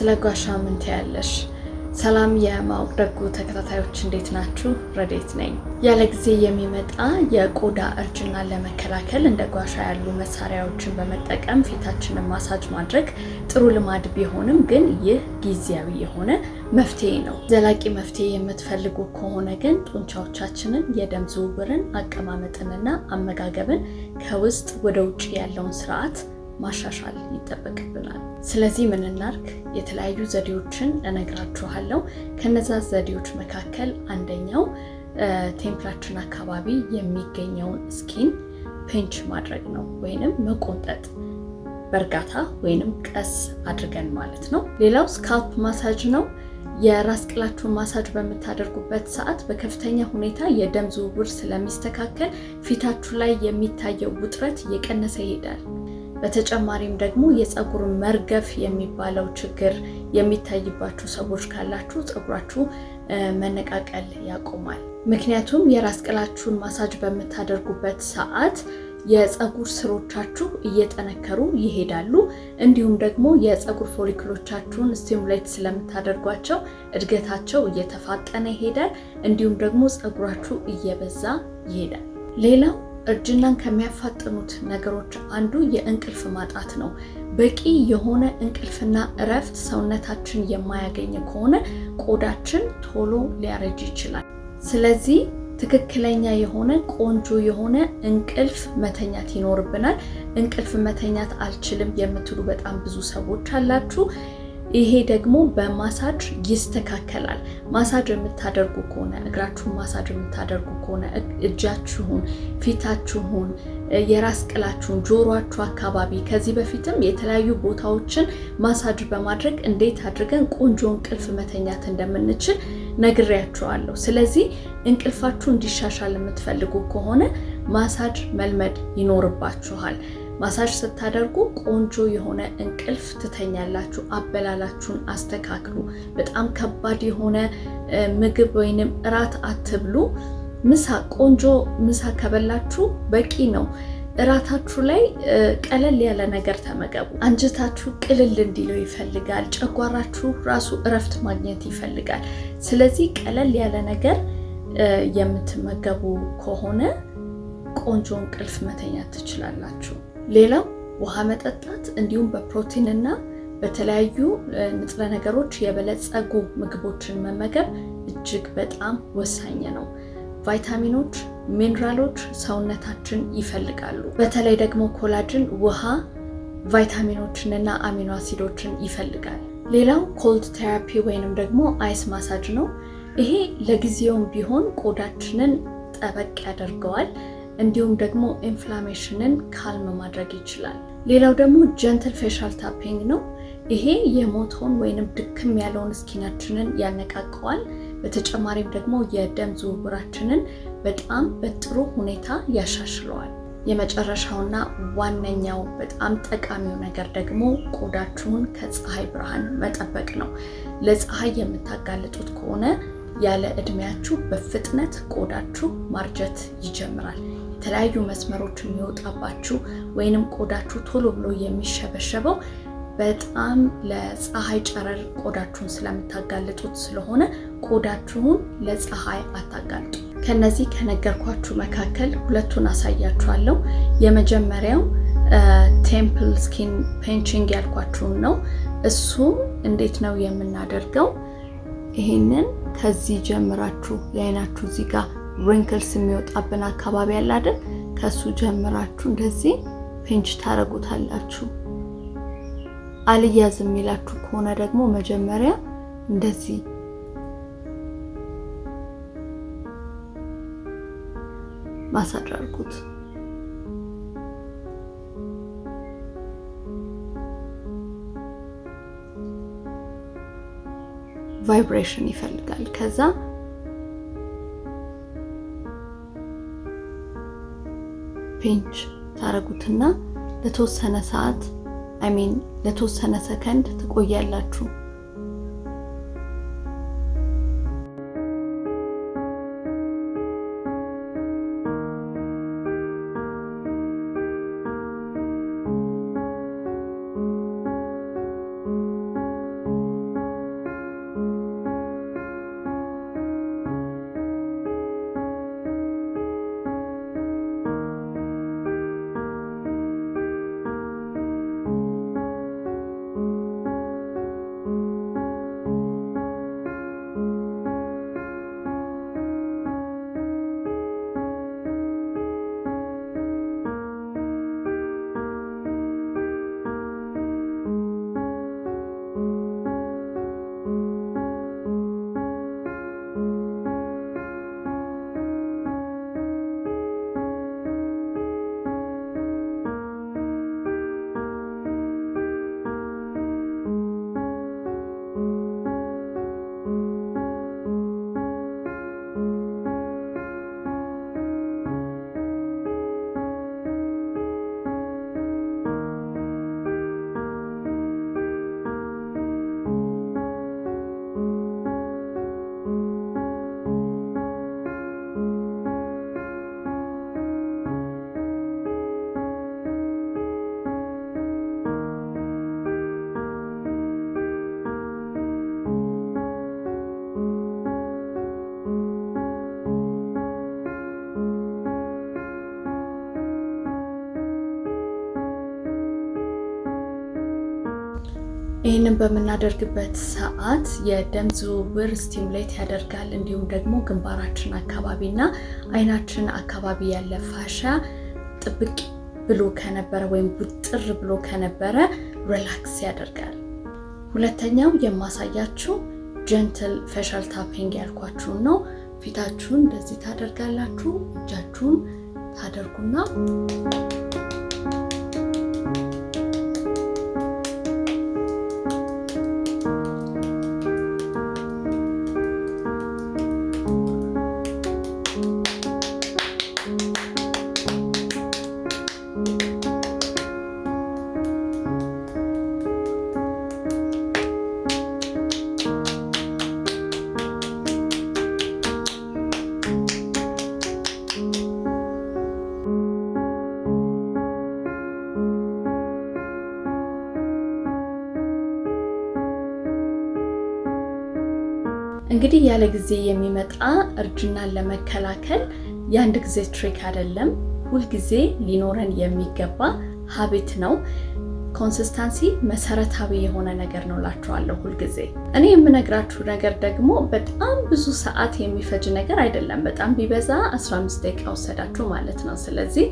ስለ ጓሻ ምን ትያለሽ? ሰላም የማወቅ ደጉ ተከታታዮች እንዴት ናችሁ? ረዴት ነኝ። ያለ ጊዜ የሚመጣ የቆዳ እርጅናን ለመከላከል እንደ ጓሻ ያሉ መሳሪያዎችን በመጠቀም ፊታችንን ማሳጅ ማድረግ ጥሩ ልማድ ቢሆንም ግን ይህ ጊዜያዊ የሆነ መፍትሄ ነው። ዘላቂ መፍትሄ የምትፈልጉ ከሆነ ግን ጡንቻዎቻችንን፣ የደም ዝውውርን፣ አቀማመጥንና አመጋገብን ከውስጥ ወደ ውጭ ያለውን ስርዓት ማሻሻል ይጠበቅብናል። ስለዚህ ምን እናርግ? የተለያዩ ዘዴዎችን እነግራችኋለሁ። ከነዛ ዘዴዎች መካከል አንደኛው ቴምፕላችን አካባቢ የሚገኘውን ስኪን ፒንች ማድረግ ነው፣ ወይንም መቆንጠጥ በእርጋታ ወይንም ቀስ አድርገን ማለት ነው። ሌላው ስካልፕ ማሳጅ ነው። የራስ ቅላችሁን ማሳጅ በምታደርጉበት ሰዓት በከፍተኛ ሁኔታ የደም ዝውውር ስለሚስተካከል ፊታችሁ ላይ የሚታየው ውጥረት እየቀነሰ ይሄዳል። በተጨማሪም ደግሞ የፀጉር መርገፍ የሚባለው ችግር የሚታይባችሁ ሰዎች ካላችሁ ፀጉራችሁ መነቃቀል ያቆማል። ምክንያቱም የራስ ቅላችሁን ማሳጅ በምታደርጉበት ሰዓት የፀጉር ስሮቻችሁ እየጠነከሩ ይሄዳሉ። እንዲሁም ደግሞ የፀጉር ፎሊክሎቻችሁን ስቲሙሌት ስለምታደርጓቸው እድገታቸው እየተፋጠነ ይሄዳል። እንዲሁም ደግሞ ፀጉራችሁ እየበዛ ይሄዳል። ሌላው እርጅናን ከሚያፋጥኑት ነገሮች አንዱ የእንቅልፍ ማጣት ነው። በቂ የሆነ እንቅልፍና እረፍት ሰውነታችን የማያገኝ ከሆነ ቆዳችን ቶሎ ሊያረጅ ይችላል። ስለዚህ ትክክለኛ የሆነ ቆንጆ የሆነ እንቅልፍ መተኛት ይኖርብናል። እንቅልፍ መተኛት አልችልም የምትሉ በጣም ብዙ ሰዎች አላችሁ። ይሄ ደግሞ በማሳጅ ይስተካከላል። ማሳጅ የምታደርጉ ከሆነ እግራችሁን ማሳጅ የምታደርጉ ከሆነ እጃችሁን፣ ፊታችሁን፣ የራስ ቅላችሁን፣ ጆሮአችሁ አካባቢ ከዚህ በፊትም የተለያዩ ቦታዎችን ማሳጅ በማድረግ እንዴት አድርገን ቆንጆ እንቅልፍ መተኛት እንደምንችል ነግሬያችኋለሁ። ስለዚህ እንቅልፋችሁ እንዲሻሻል የምትፈልጉ ከሆነ ማሳጅ መልመድ ይኖርባችኋል። ማሳጅ ስታደርጉ ቆንጆ የሆነ እንቅልፍ ትተኛላችሁ። አበላላችሁን አስተካክሉ። በጣም ከባድ የሆነ ምግብ ወይንም እራት አትብሉ። ቆንጆ ምሳ ከበላችሁ በቂ ነው። እራታችሁ ላይ ቀለል ያለ ነገር ተመገቡ። አንጀታችሁ ቅልል እንዲለው ይፈልጋል። ጨጓራችሁ ራሱ እረፍት ማግኘት ይፈልጋል። ስለዚህ ቀለል ያለ ነገር የምትመገቡ ከሆነ ቆንጆ እንቅልፍ መተኛት ትችላላችሁ። ሌላው ውሃ መጠጣት እንዲሁም በፕሮቲን እና በተለያዩ ንጥረ ነገሮች የበለጸጉ ምግቦችን መመገብ እጅግ በጣም ወሳኝ ነው። ቫይታሚኖች፣ ሚነራሎች ሰውነታችን ይፈልጋሉ። በተለይ ደግሞ ኮላጅን፣ ውሃ፣ ቫይታሚኖችን እና አሚኖ አሲዶችን ይፈልጋል። ሌላው ኮልድ ቴራፒ ወይንም ደግሞ አይስ ማሳጅ ነው። ይሄ ለጊዜውም ቢሆን ቆዳችንን ጠበቅ ያደርገዋል። እንዲሁም ደግሞ ኢንፍላሜሽንን ካልም ማድረግ ይችላል። ሌላው ደግሞ ጀንትል ፌሻል ታፒንግ ነው። ይሄ የሞተውን ወይንም ድክም ያለውን ስኪናችንን ያነቃቀዋል። በተጨማሪም ደግሞ የደም ዝውውራችንን በጣም በጥሩ ሁኔታ ያሻሽለዋል። የመጨረሻውና ዋነኛው በጣም ጠቃሚው ነገር ደግሞ ቆዳችሁን ከፀሐይ ብርሃን መጠበቅ ነው። ለፀሐይ የምታጋልጡት ከሆነ ያለ እድሜያችሁ በፍጥነት ቆዳችሁ ማርጀት ይጀምራል። የተለያዩ መስመሮች የሚወጣባችሁ ወይንም ቆዳችሁ ቶሎ ብሎ የሚሸበሸበው በጣም ለፀሐይ ጨረር ቆዳችሁን ስለምታጋልጡት ስለሆነ ቆዳችሁን ለፀሐይ አታጋልጡ። ከነዚህ ከነገርኳችሁ መካከል ሁለቱን አሳያችኋለሁ። የመጀመሪያው ቴምፕል ስኪን ፒንቺንግ ያልኳችሁን ነው። እሱም እንዴት ነው የምናደርገው? ይሄንን ከዚህ ጀምራችሁ የአይናችሁ እዚህ ጋር ሪንክልስ የሚወጣብን አካባቢ ያለ አይደል? ከሱ ጀምራችሁ እንደዚህ ፒንች ታረጉታላችሁ። አልያዝ የሚላችሁ ከሆነ ደግሞ መጀመሪያ እንደዚህ ማሳጅ አድርጉት። ቫይብሬሽን ይፈልጋል። ከዛ ፒንች ታረጉትና ለተወሰነ ሰዓት ለተወሰነ ሰከንድ ትቆያላችሁ። ይህንን በምናደርግበት ሰዓት የደም ዝውውር ስቲሙሌት ያደርጋል። እንዲሁም ደግሞ ግንባራችን አካባቢና አይናችን አካባቢ ያለ ፋሻ ጥብቅ ብሎ ከነበረ ወይም ቡጥር ብሎ ከነበረ ሪላክስ ያደርጋል። ሁለተኛው የማሳያችሁ ጀንትል ፌሻል ታፒንግ ያልኳችሁን ነው። ፊታችሁን እንደዚህ ታደርጋላችሁ። እጃችሁን ታደርጉና እንግዲህ ያለ ጊዜ የሚመጣ እርጅናን ለመከላከል የአንድ ጊዜ ትሪክ አይደለም፣ ሁል ጊዜ ሊኖረን የሚገባ ሀቢት ነው። ኮንሲስተንሲ መሰረታዊ የሆነ ነገር ነው ላችኋለሁ። ሁል ጊዜ እኔ የምነግራችሁ ነገር ደግሞ በጣም ብዙ ሰዓት የሚፈጅ ነገር አይደለም። በጣም ቢበዛ 15 ደቂቃ ወሰዳችሁ ማለት ነው። ስለዚህ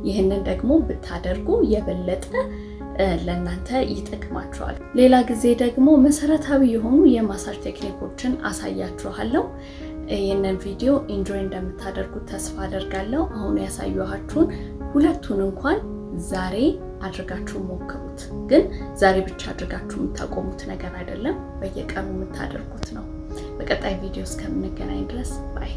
ይህንን ደግሞ ብታደርጉ የበለጠ ለእናንተ ይጠቅማችኋል። ሌላ ጊዜ ደግሞ መሰረታዊ የሆኑ የማሳጅ ቴክኒኮችን አሳያችኋለሁ። ይህንን ቪዲዮ ኢንጆይ እንደምታደርጉት ተስፋ አደርጋለሁ። አሁን ያሳየኋችሁን ሁለቱን እንኳን ዛሬ አድርጋችሁ ሞክሩት። ግን ዛሬ ብቻ አድርጋችሁ የምታቆሙት ነገር አይደለም፣ በየቀኑ የምታደርጉት ነው። በቀጣይ ቪዲዮ እስከምንገናኝ ድረስ ባይ።